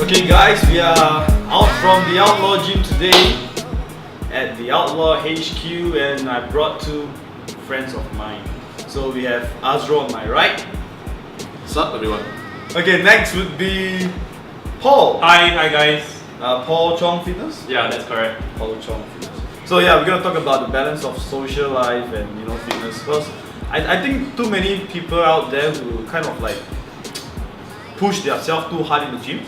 Okay guys, we are out from the Outlaw gym today at the Outlaw HQ, and I brought two friends of mine. So we have Azrul on my right. What's up, everyone? Okay, next would be Paul. Hi guys. Paul Chong Fitness? Yeah, that's correct. Paul Chong Fitness. So yeah, we're gonna talk about the balance of social life and fitness. Because I think too many people out there who kind of like push themselves too hard in the gym.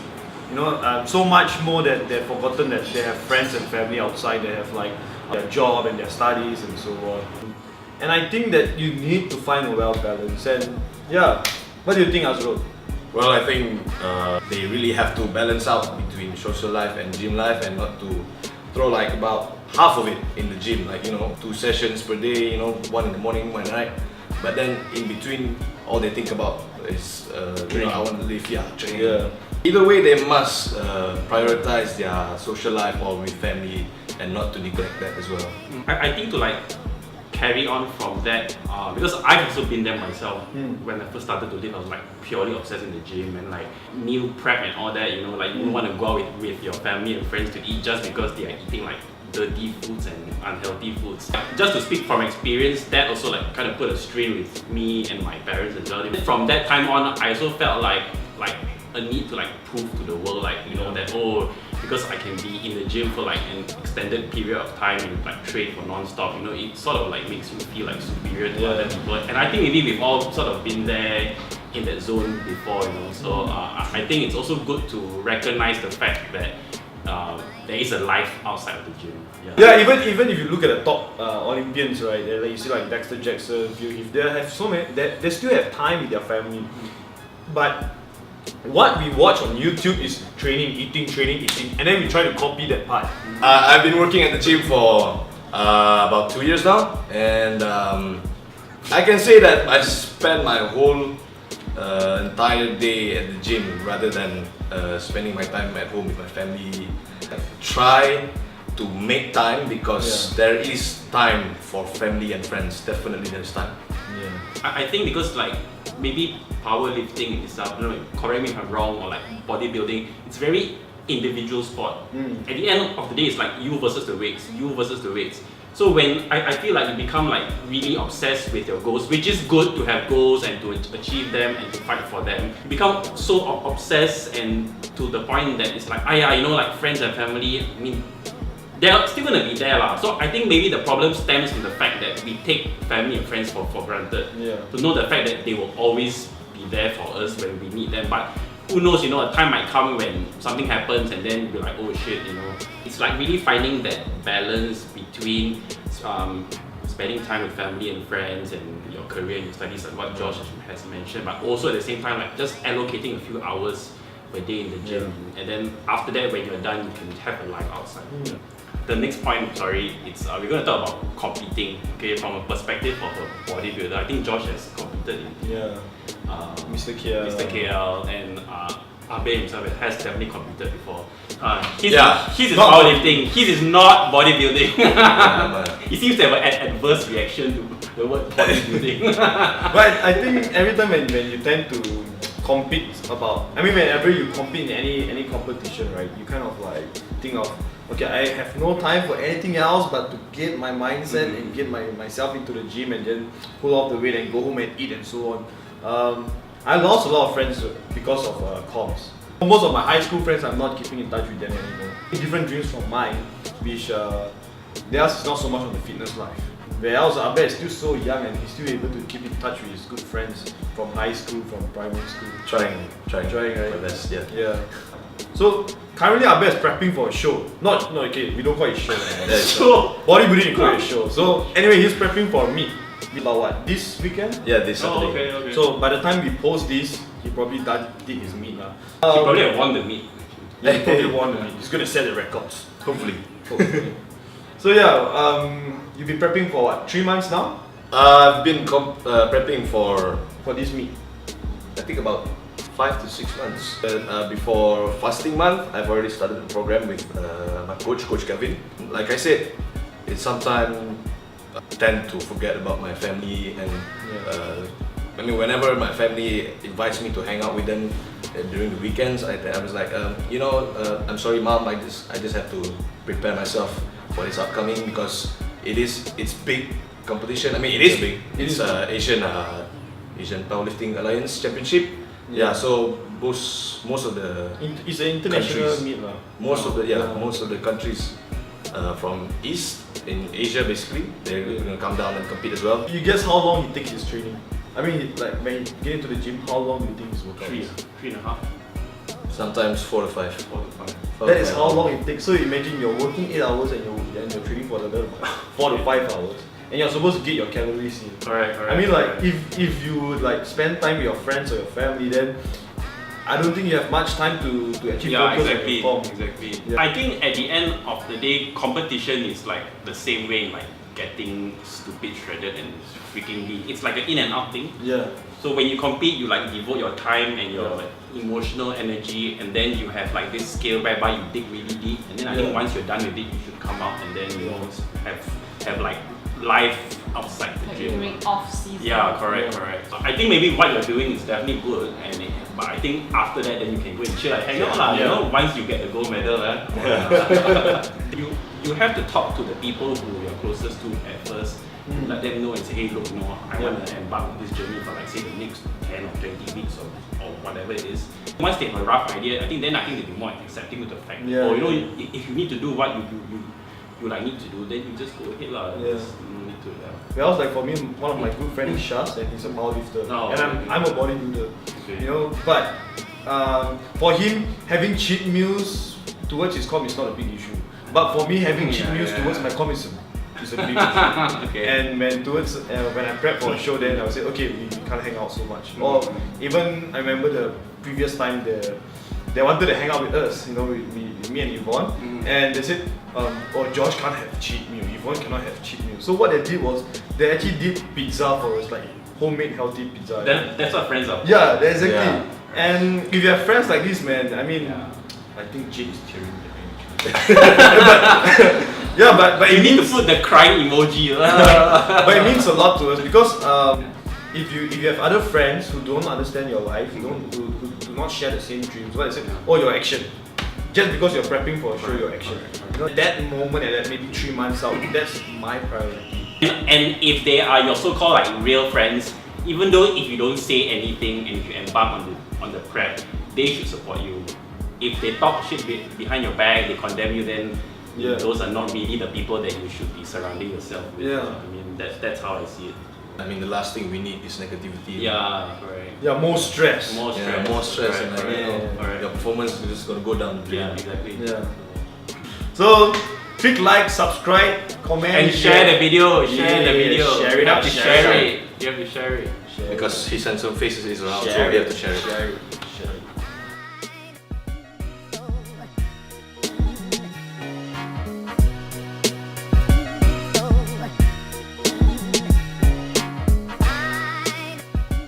So much more that they've forgotten that they have friends and family outside. They have like their job and their studies and so on. And I think that you need to find a well balance. And yeah, what do you think, Azrul? Well, I think they really have to balance out between social life and gym life, and not to throw like about half of it in the gym, like 2 sessions per day, one in the morning, one at night. But then in between, all they think about is I want to live, training. Yeah. Either way, they must prioritize their social life or with family, and not to neglect that as well. I think to like carry on from that, because I've also been there myself. When I first started to live, I was like purely obsessed in the gym and like meal prep and all that. Like you don't want to go out with your family and friends to eat just because they are eating like dirty foods and unhealthy foods. Just to speak from experience, that also like kind of put a strain with me and my parents as well. From that time on, I also felt like a need to like prove to the world, like that because I can be in the gym for like an extended period of time and like train for non-stop, it sort of like makes you feel like superior to other people. And I think maybe we've all sort of been there in that zone before, so I think it's also good to recognize the fact that there is a life outside of the gym. Yeah, even if you look at the top Olympians, right? Like you see like Dexter Jackson, if they have so many, they still have time with their family. But what we watch on YouTube is training, eating, and then we try to copy that part. I've been working at the gym for about 2 years now, and I can say that I spend my whole entire day at the gym rather than spending my time at home with my family. Try to make time, because there is time for family and friends. Definitely there's time. I think because like maybe powerlifting itself, correct me if I'm wrong, or like bodybuilding, it's very individual sport. At the end of the day, it's like you versus the weights. So when I feel like you become like really obsessed with your goals, which is good to have goals and to achieve them and to fight for them. You become so obsessed, and to the point that it's like, like friends and family, they're still gonna be there lah. So I think maybe the problem stems from the fact that we take family and friends for granted. To know the fact that they will always be there for us when we need them. But who knows, a time might come when something happens and then you're like, oh shit, It's like really finding that balance between spending time with family and friends and your career and your studies, like what Josh has mentioned, but also at the same time like just allocating a few hours per day in the gym. And then after that, when you're done, you can have a life outside. The next point, it's we're going to talk about competing. Okay, from a perspective of a bodybuilder, I think Josh has competed in Mr. KL. Mr. KL, and Abe himself has definitely competed before. His is Not powerlifting. His is not bodybuilding. He seems to have an adverse reaction to the word bodybuilding. But I think every time when you tend to compete whenever you compete in any competition, right, you kind of like think of, okay, I have no time for anything else but to get my mindset and get myself into the gym and then pull off the weight and go home and eat and so on. I lost a lot of friends because of comps. Most of my high school friends, I'm not keeping in touch with them anymore. Different dreams from mine, which theirs is not so much on the fitness life. Whereas Abe is still so young and he's still able to keep in touch with his good friends from high school, from primary school. Trying, right? my best, Yeah. So currently Abe is prepping for a show. Okay, we don't call it show. So Bodybuilding, you call it show. So anyway, he's prepping for meet. About what? This weekend? Yeah, this Saturday. Okay. So by the time we post this, he probably did his meet lah. He probably have won the meet. Yeah, he probably won the meet. He's gonna set the records. Hopefully. So yeah, you've been prepping for what? 3 months now? I've been prepping for this meet. I think about 5 to 6 months. Before fasting month, I've already started the program with my coach Kevin. Like I said, it's sometimes tend to forget about my family, and whenever my family invites me to hang out with them, during the weekends, I was like, I'm sorry, mom. I just have to prepare myself for this upcoming because it's big competition. I mean, it is big. It's Asian Powerlifting Alliance Championship. Yeah. So most of the It's an international countries, meet lah. most of the countries from East in Asia basically, they're gonna come down and compete as well. You guess how long he takes his training? I mean, like when you get into the gym, how long do you think his workout is? 3.5. Sometimes 4 to 5. 4 to 5. That is how long it takes. So imagine you're working 8 hours and you're training for another 4 to 5 hours, and you're supposed to get your calories in. Correct. I mean, like if you would like spend time with your friends or your family, then I don't think you have much time to actually focus on your form. Exactly. Yeah. I think at the end of the day, competition is like the same way, like getting stupid shredded and freaking lean. It's like an in and out thing. Yeah. So when you compete, you like devote your time and your emotional energy, and then you have like this scale whereby you dig really deep, and then I think once you're done with it, you should come out and then have like life outside the gym. During off season. Yeah, correct. So I think maybe what you're doing is definitely good, but I think after that, then you can go and chill, like hang out lah. You know, once you get the gold medal, you have to talk to the people who you're closest to at first. Let them know and say, hey, look, I want to embark on this journey for like say the next 10 or 20 weeks or whatever it is. Once they have a rough idea, I think they'll be more accepting with the fact. Or if you need to do what you like need to do, then you just go ahead lah. Yeah. Need to. Well, like for me, one of my good friends is Shaz, and he's a powerlifter, and I'm a bodybuilder. Okay. You know, but for him, having cheat meals towards his comp is not a big issue. But for me, having cheat meals towards my comp is a big issue. Okay. And when I prep for a show, then I would say, okay, we can't hang out so much. Or even I remember the previous time they wanted to hang out with us, you know, with me and Yvonne, and they said, Josh can't have cheat meal, Yvonne cannot have cheat meal. So what they did was, they actually did pizza for us, like homemade healthy pizza. That's what friends are. Yeah, exactly. Yeah. And if you have friends like this, man, I mean, I think Jake is tearing but You it need to means, put the crying emoji. but it means a lot to us because if you have other friends who don't understand your life, who do not share the same dreams, what I said, your action. Just because you're prepping for a show, your action. You know, that moment and that maybe 3 months out, that's my priority. And if they are your so-called like real friends, even though if you don't say anything and if you embark on the prep, they should support you. If they talk shit behind your back, they condemn you, then those are not really the people that you should be surrounding yourself with. Yeah. I mean, that's how I see it. I mean, the last thing we need is negativity. Yeah, correct. Yeah, more stress. More stress. Yeah, more stress, and like, correct. your performance is just gonna go down the drain. Yeah, exactly. Yeah. So click like, subscribe, comment, And share the video. Share the video. Share it You have up, to share share it. it. You have to share it. Because his handsome faces is around, so Share we have to share it. Share it.